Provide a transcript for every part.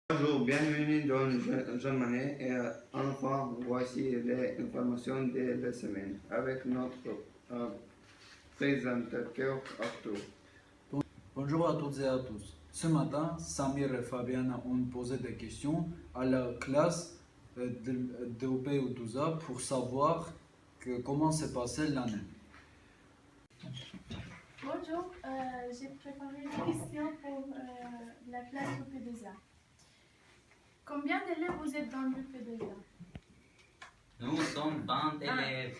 Bonjour, bienvenue dans Jean Monnet et enfin voici les informations de la semaine avec notre présentateur Arthur. Bonjour à toutes et à tous. Ce matin, Samir et Fabiana ont posé des questions à la classe d'OP Outuza pour savoir comment s'est passée l'année. Bonjour, j'ai préparé des questions pour la classe UP2A. Combien d'élèves vous êtes dans l'UP2A? Nous sommes 20 élèves.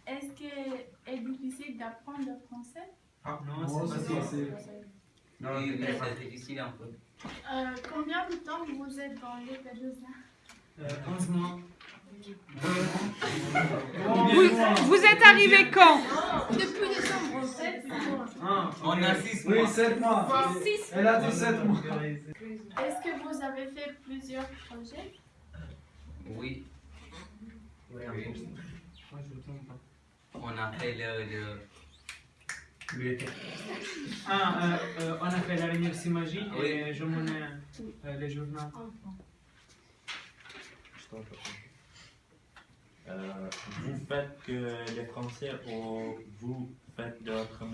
Est-ce que c'est difficile d'apprendre le français? Non, c'est facile. Oui, mais c'est difficile un peu. Combien de temps vous êtes dans l'UP2A? 11 mois. Vous êtes arrivé quand? Depuis décembre. 7 mois. On a 6 mois. Oui, 7 mois. Elle a dit 7 mois. Est-ce que vous avez fait plusieurs projets? Oui. Moi, je ne tombe pas. On a fait le... On a fait la réunion magique Oui. et je menais les journaux. Vous faites que les Français ou vous faites d'autres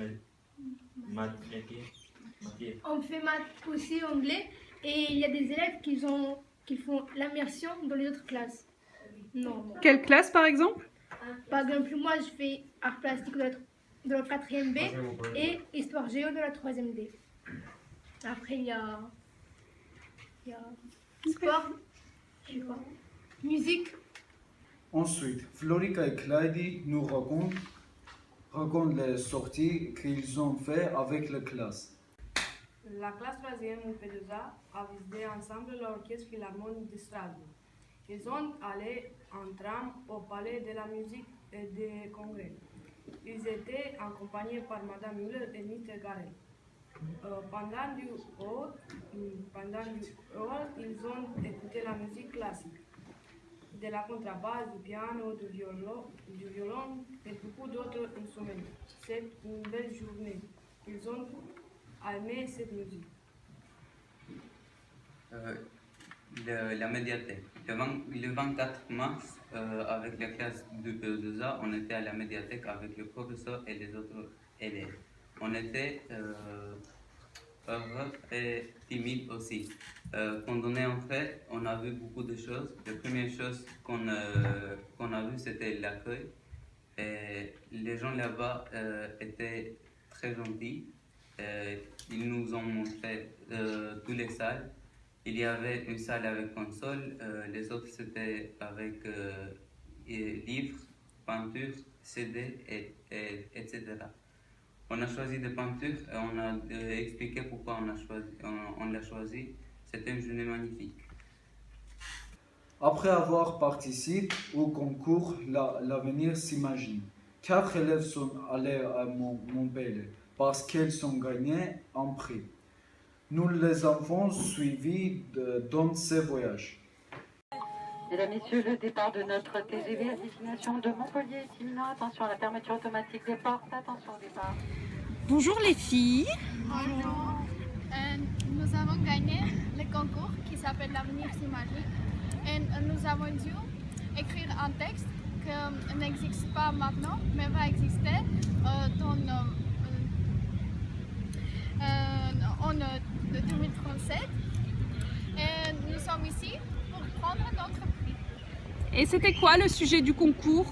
matières? On fait maths aussi anglais et il y a des élèves qui font l'immersion dans les autres classes. Non. Quelle classe par exemple? Par exemple, moi je fais art plastique de la 4e B et histoire géo de la 3e D. Après il y a sport, je sais pas, musique. Ensuite, Florica et Clyde nous racontent les sorties qu'ils ont fait avec la classe. La classe 3e UP2A a visité ensemble l'orchestre philharmonique de Strasbourg. Ils sont allés en tram au palais de la musique et des congrès. Ils étaient accompagnés par Madame Müller et Mr. Garel. Pendant du hall, ils ont écouté la musique classique, de la contrebasse, du piano, du violon et beaucoup d'autres instruments. C'est une belle journée. Ils ont aimé cette musique. La médiathèque. Le 24 mars, avec la classe de PE2A, on était à la médiathèque avec le professeur et les autres élèves. On était heureux et timides aussi. Quand on est entré, on a vu beaucoup de choses. La première chose qu'on a vue, c'était l'accueil. Et les gens là-bas étaient très gentils. Ils nous ont montré toutes les salles. Il y avait une salle avec console, les autres c'était avec livres, peintures, CD, etc. On a choisi des peintures et on a expliqué pourquoi on l'a choisi. C'était une journée magnifique. Après avoir participé au concours L'avenir s'imagine, 4 élèves sont allés à Montpellier parce qu'ils ont gagné un prix. Nous les avons suivis dans ces voyages. Mesdames, Messieurs, le départ de notre TGV à destination de Montpellier est imminent. Attention à la fermeture automatique des portes. Attention au départ. Bonjour les filles. Bonjour. Nous avons gagné le concours qui s'appelle L'avenir s'imagine. Et nous avons dû écrire un texte qui n'existe pas maintenant, mais va exister en 2037. Et nous sommes ici pour prendre notre prix. Et c'était quoi le sujet du concours?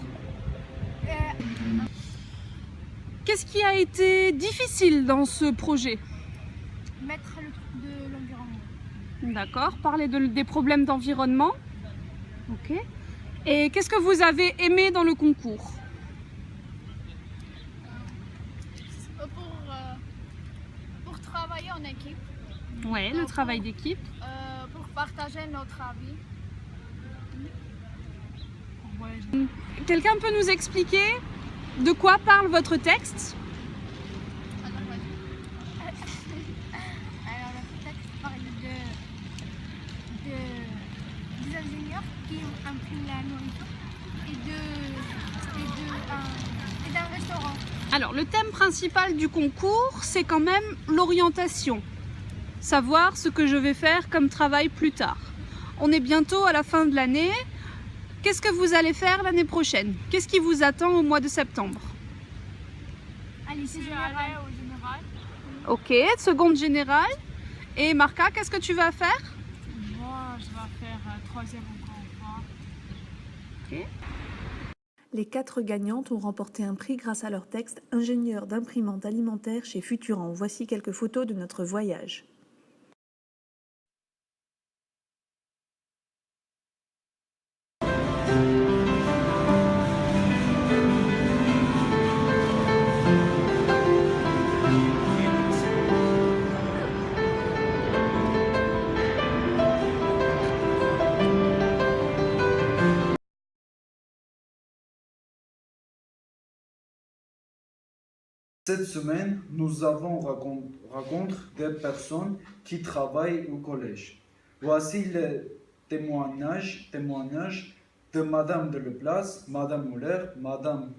Qu'est-ce qui a été difficile dans ce projet? Mettre le truc de l'environnement. D'accord, parler des problèmes d'environnement. Ok. Et qu'est-ce que vous avez aimé dans le concours? Pour travailler en équipe. Ouais, le travail d'équipe. Pour partager notre avis. Quelqu'un peut nous expliquer de quoi parle votre texte? Alors le texte parle des ingénieurs qui impriment la nourriture et d'un restaurant. Alors, le thème principal du concours, c'est quand même l'orientation. savoir ce que je vais faire comme travail plus tard. On est bientôt à la fin de l'année. Qu'est-ce que vous allez faire l'année prochaine? Qu'est-ce qui vous attend au mois de septembre? À lycée général ou général. Ok, seconde générale. Et Marca, qu'est-ce que tu vas faire? Moi, je vais faire troisième encore. Ok. Les 4 gagnantes ont remporté un prix grâce à leur texte « Ingénieur d'imprimante alimentaire chez Futuran ». Voici quelques photos de notre voyage. Cette semaine, nous avons rencontré des personnes qui travaillent au collège. Voici les témoignages de Madame Deleplace, Madame Muller, Madame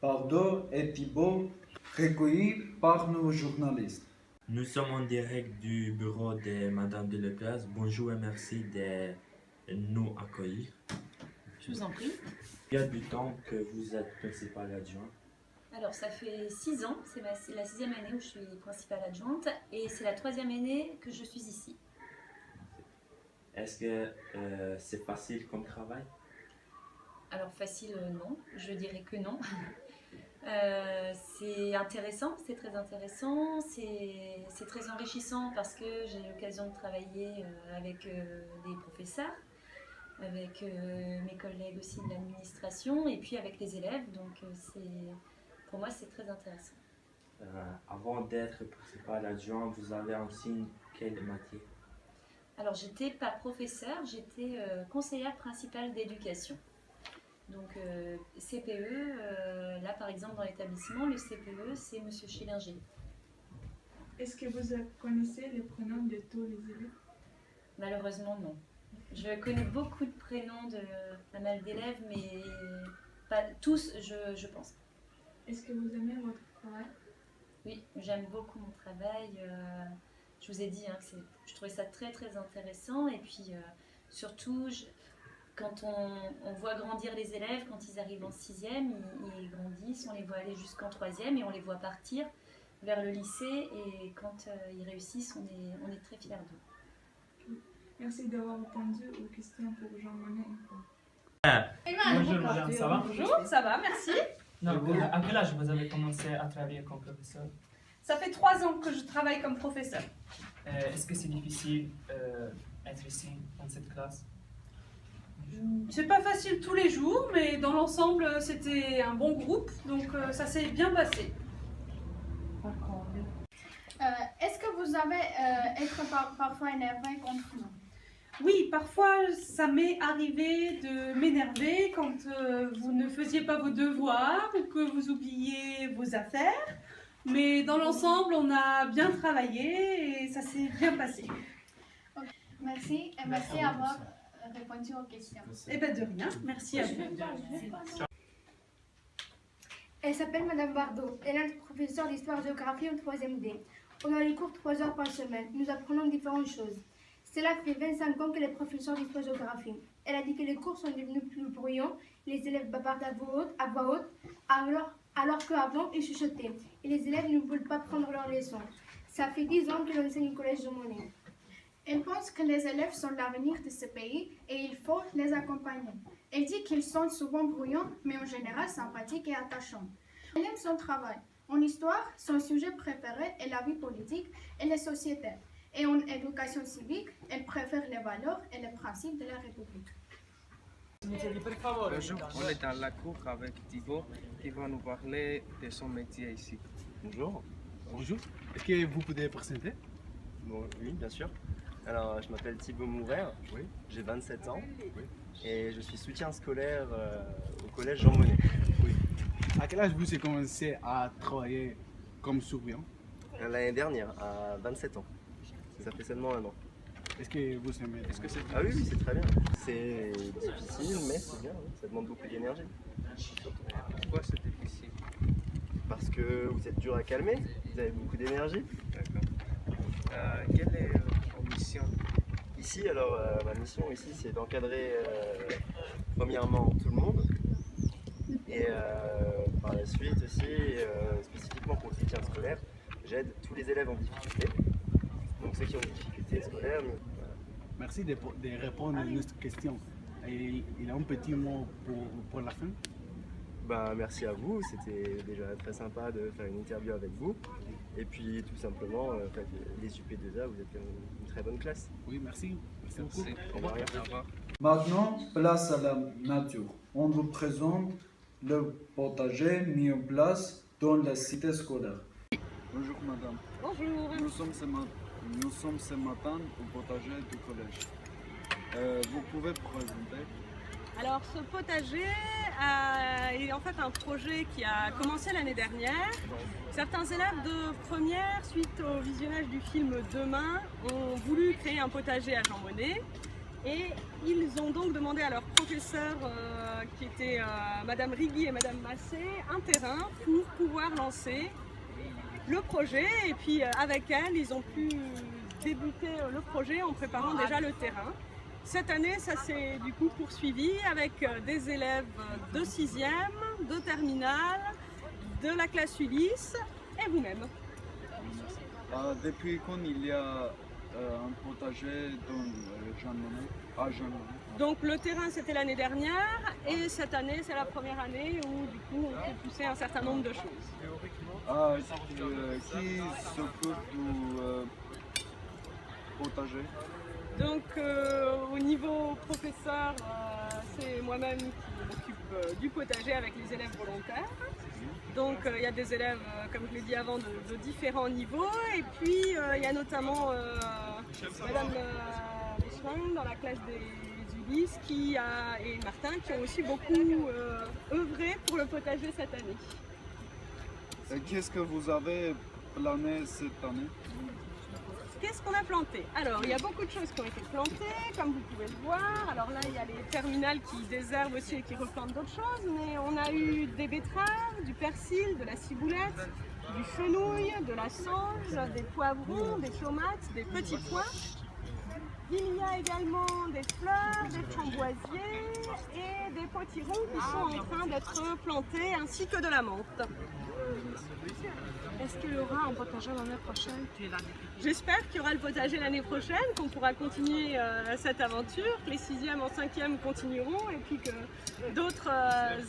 Bardot et Thibault, recueillis par nos journalistes. Nous sommes en direct du bureau de Madame Deleplace. Bonjour et merci de nous accueillir. Je vous en prie. Il y a du temps que vous êtes principale adjointe. Alors, ça fait 6 ans, c'est la 6e année où je suis principale adjointe et c'est la 3e année que je suis ici. Est-ce que c'est facile comme travail? Alors, facile, non, je dirais que non. C'est intéressant, c'est très intéressant, c'est très enrichissant parce que j'ai l'occasion de travailler avec des professeurs, avec mes collègues aussi de l'administration et puis avec les élèves, donc pour moi, c'est très intéressant. Avant d'être principale adjointe, vous avez enseigné quelle matière? Alors, j'étais pas professeure, j'étais conseillère principale d'éducation. Donc, CPE, là par exemple dans l'établissement, le CPE, c'est M. Schillinger. Est-ce que vous connaissez les prénoms de tous les élèves? Malheureusement, non. Je connais beaucoup de prénoms de pas mal d'élèves, mais pas tous, je pense. Est-ce que vous aimez votre travail? Oui, j'aime beaucoup mon travail. Je vous ai dit que je trouvais ça très très intéressant. Et puis surtout, quand on voit grandir les élèves, quand ils arrivent en 6e, ils grandissent, on les voit aller jusqu'en 3e et on les voit partir vers le lycée. Et quand ils réussissent, on est très fiers d'eux. Merci d'avoir répondu aux questions pour Jean-Monnet. Bonjour madame, ça va? Bonjour, ça va, merci. Donc, à quel âge vous avez commencé à travailler comme professeur? Ça fait 3 ans que je travaille comme professeur. Est-ce que c'est difficile d'être ici, dans cette classe? C'est pas facile tous les jours, mais dans l'ensemble, c'était un bon groupe, donc ça s'est bien passé. Est-ce que vous avez été parfois énervé contre nous? Oui, parfois ça m'est arrivé de m'énerver quand vous ne faisiez pas vos devoirs ou que vous oubliez vos affaires. Mais dans l'ensemble, on a bien travaillé et ça s'est bien passé. Okay. Merci et merci d'avoir répondu aux questions. Eh bien de rien, merci à vous. Elle s'appelle Madame Bardot. Elle est notre professeure d'histoire-géographie en 3e D. On a les cours 3 heures par semaine. Nous apprenons différentes choses. Cela fait 25 ans qu'elle est professeure d'histoire-géographie. Elle a dit que les cours sont devenus plus bruyants, les élèves bavardent à voix haute, alors qu'avant ils chuchotaient, et les élèves ne veulent pas prendre leurs leçons. Ça fait 10 ans qu'elle enseigne au collège Jean-Monnet. Elle pense que les élèves sont l'avenir de ce pays et il faut les accompagner. Elle dit qu'ils sont souvent bruyants, mais en général sympathiques et attachants. Elle aime son travail. En histoire, son sujet préféré est la vie politique et les sociétés. Et en éducation civique, elle préfère les valeurs et les principes de la République. Bonjour, on est dans la cour avec Thibault qui va nous parler de son métier ici. Bonjour. Bonjour. Est-ce que vous pouvez présenter? Bon, oui, bien sûr. Alors, je m'appelle Thibault Mourer, oui. J'ai 27 ans oui. Et je suis soutien scolaire au collège Jean-Monnet. Oui. À quel âge vous avez commencé à travailler comme surveillant? L'année dernière, à 27 ans. Ça fait seulement 1 an. Est-ce que vous aimez? Ah oui, oui, c'est très bien. C'est difficile, mais c'est bien, oui. Ça demande beaucoup d'énergie. Pourquoi c'est difficile? Parce que vous êtes dur à calmer, vous avez beaucoup d'énergie. D'accord. Quelle est votre mission? Ici, alors, ma mission ici, c'est d'encadrer premièrement tout le monde et par la suite aussi, spécifiquement pour le soutien scolaire, j'aide tous les élèves en difficulté, donc ceux qui ont des difficultés scolaires. Merci de répondre à notre question. Et il a un petit mot pour la fin. Bah, merci à vous, c'était déjà très sympa de faire une interview avec vous. Et puis tout simplement, les UP2A, vous êtes une très bonne classe. Oui, merci. Merci beaucoup. Au revoir. Maintenant, place à la nature. On vous présente le potager mis en place dans la cité scolaire. Bonjour madame. Bonjour. Nous sommes ce matin au potager du collège. Vous pouvez présenter? Alors ce potager est en fait un projet qui a commencé l'année dernière. Certains élèves de première, suite au visionnage du film Demain, ont voulu créer un potager à Jean Monnet. Et ils ont donc demandé à leurs professeurs, qui étaient Madame Rigui et Madame Massé, un terrain pour pouvoir lancer le projet. Et puis avec elles, ils ont pu débuter le projet en préparant déjà le terrain. Cette année, ça s'est du coup poursuivi avec des élèves de 6e, de terminale, de la classe Ulysse et vous-même. Depuis quand il y a un potager dans Jean Monnet, à Jean Monnet? Donc le terrain c'était l'année dernière et cette année c'est la première année où du coup on peut pousser un certain nombre de choses. Qui s'occupe du potager? Donc au niveau professeur, c'est moi-même qui m'occupe du potager avec les élèves volontaires. Donc il y a des élèves, comme je l'ai dit avant, de différents niveaux. Et puis il y a notamment Madame Schwang dans la classe des Ulysse et Martin qui ont aussi beaucoup œuvré pour le potager cette année. Qu'est-ce que vous avez plané cette année? Qu'est-ce qu'on a planté? Alors, il y a beaucoup de choses qui ont été plantées, comme vous pouvez le voir. Alors là, il y a les terminales qui désherbent aussi et qui replantent d'autres choses. Mais on a eu des betteraves, du persil, de la ciboulette, du fenouil, de la sauge, des poivrons, des tomates, des petits pois. Il y a également des fleurs, des framboisiers et des potirons qui sont en train d'être plantés, ainsi que de la menthe. Est-ce qu'il y aura un potager l'année prochaine? J'espère qu'il y aura le potager l'année prochaine, qu'on pourra continuer cette aventure, que les 6e en 5e continueront et puis que d'autres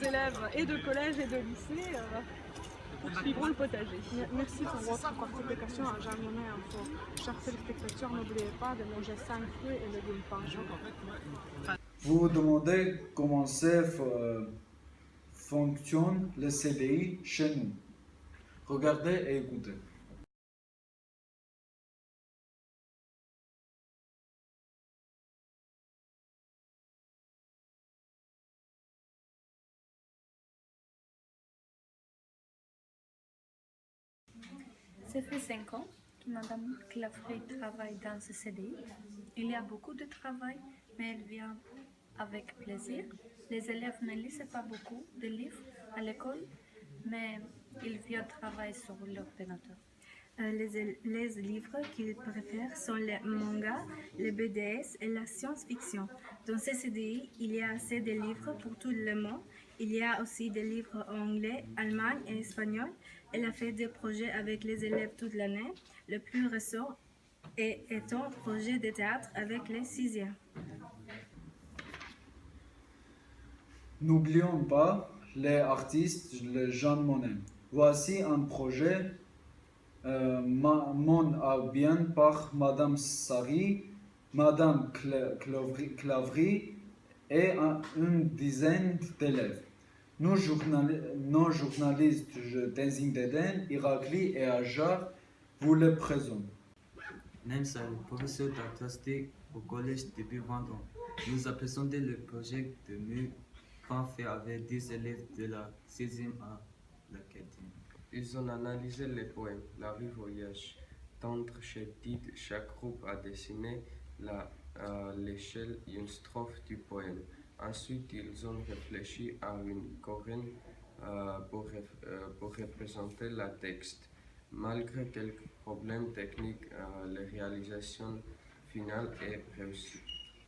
élèves et de collège et de lycée poursuivront le potager. Merci pour votre participation à Jean Monnet Info. Chers téléspectateurs, n'oubliez pas de manger 5 fruits et légumes par jour. Vous vous demandez comment fonctionne le CDI chez nous. Regardez et écoutez. Ça fait 5 ans que Madame Claffrey travaille dans ce CDI. Il y a beaucoup de travail, mais elle vient avec plaisir. Les élèves ne lisent pas beaucoup de livres à l'école, mais ils viennent travailler sur l'ordinateur. Les livres qu'ils préfèrent sont les mangas, les BDS et la science-fiction. Dans ce CDI, il y a assez de livres pour tout le monde. Il y a aussi des livres en anglais, allemand et espagnol. Elle a fait des projets avec les élèves toute l'année. Le plus récent est un projet de théâtre avec les 6e. N'oublions pas les artistes, les Jean Monnet. Voici un projet mené à bien par Madame Sari, Madame Clavry et une dizaine d'élèves. Nos journalistes Tenzing Deden, Irakli et Ajar vous les présentent. Naim Salou, professeur d'art plastique au collège depuis 20 ans. Nous avons présenté le projet de mur fait avec 10 élèves de la 6e à l'académie. Ils ont analysé les poèmes, la vie voyage. D'entre chaque titre, chaque groupe a dessiné l'échelle et une strophe du poème. Ensuite, ils ont réfléchi à une corinne pour représenter le texte. Malgré quelques problèmes techniques, la réalisation finale est réussie.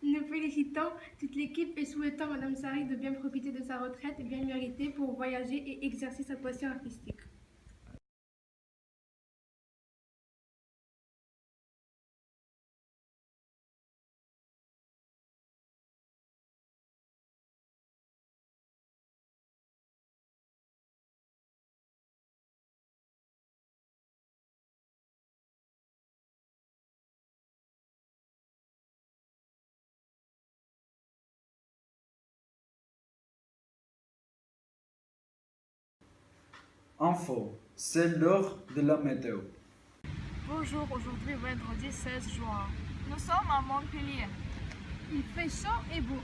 Nous félicitons toute l'équipe et souhaitons à Mme Sari de bien profiter de sa retraite bien méritée pour voyager et exercer sa passion artistique. Info, c'est l'heure de la météo. Bonjour, aujourd'hui vendredi 16 juin. Nous sommes à Montpellier. Il fait chaud et beau.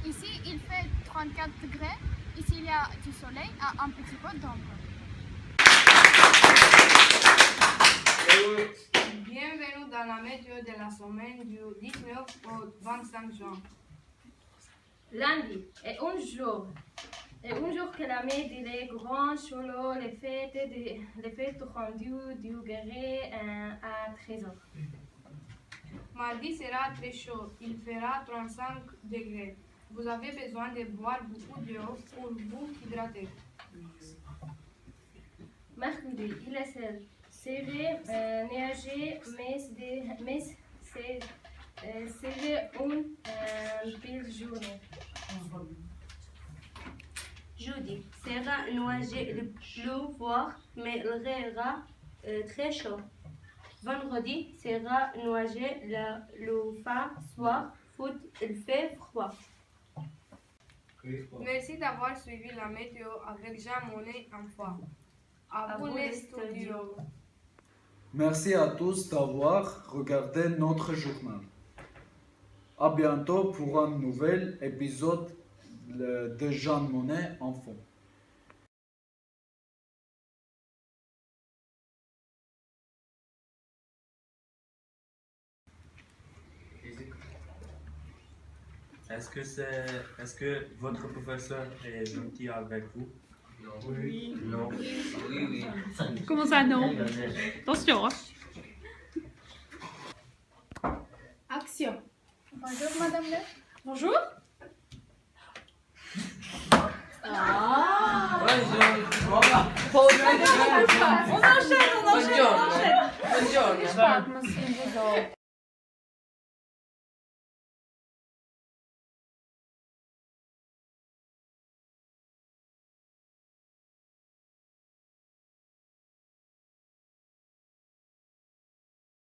Ici, il fait 34 degrés. Ici, il y a du soleil et un petit peu d'ombre. Bienvenue dans la météo de la semaine du 19 au 25 juin. Lundi est un jour que la messe des grands cholos, les fêtes rendues du guerrier à 13h. Mardi sera très chaud, il fera 35 degrés. Vous avez besoin de boire beaucoup d'eau pour vous hydrater. Mercredi, il est serré, neigé, mais c'est une belle journée. Jeudi sera nuageux, il pleuvra, mais il sera très chaud. Vendredi sera nuageux, le soir, il fait froid. Merci d'avoir suivi la météo avec Jean Monnet en foi. À vous les studios. Merci à tous d'avoir regardé notre journal. À bientôt pour un nouvel épisode de Jean Monnet Enfant. Est-ce que votre professeur est gentil avec vous? Oui. Non. Oui. Comment ça, non? Attention, hein. Action. Bonjour Madame Le. Bonjour. Ah. On enchaîne. Buongiorno.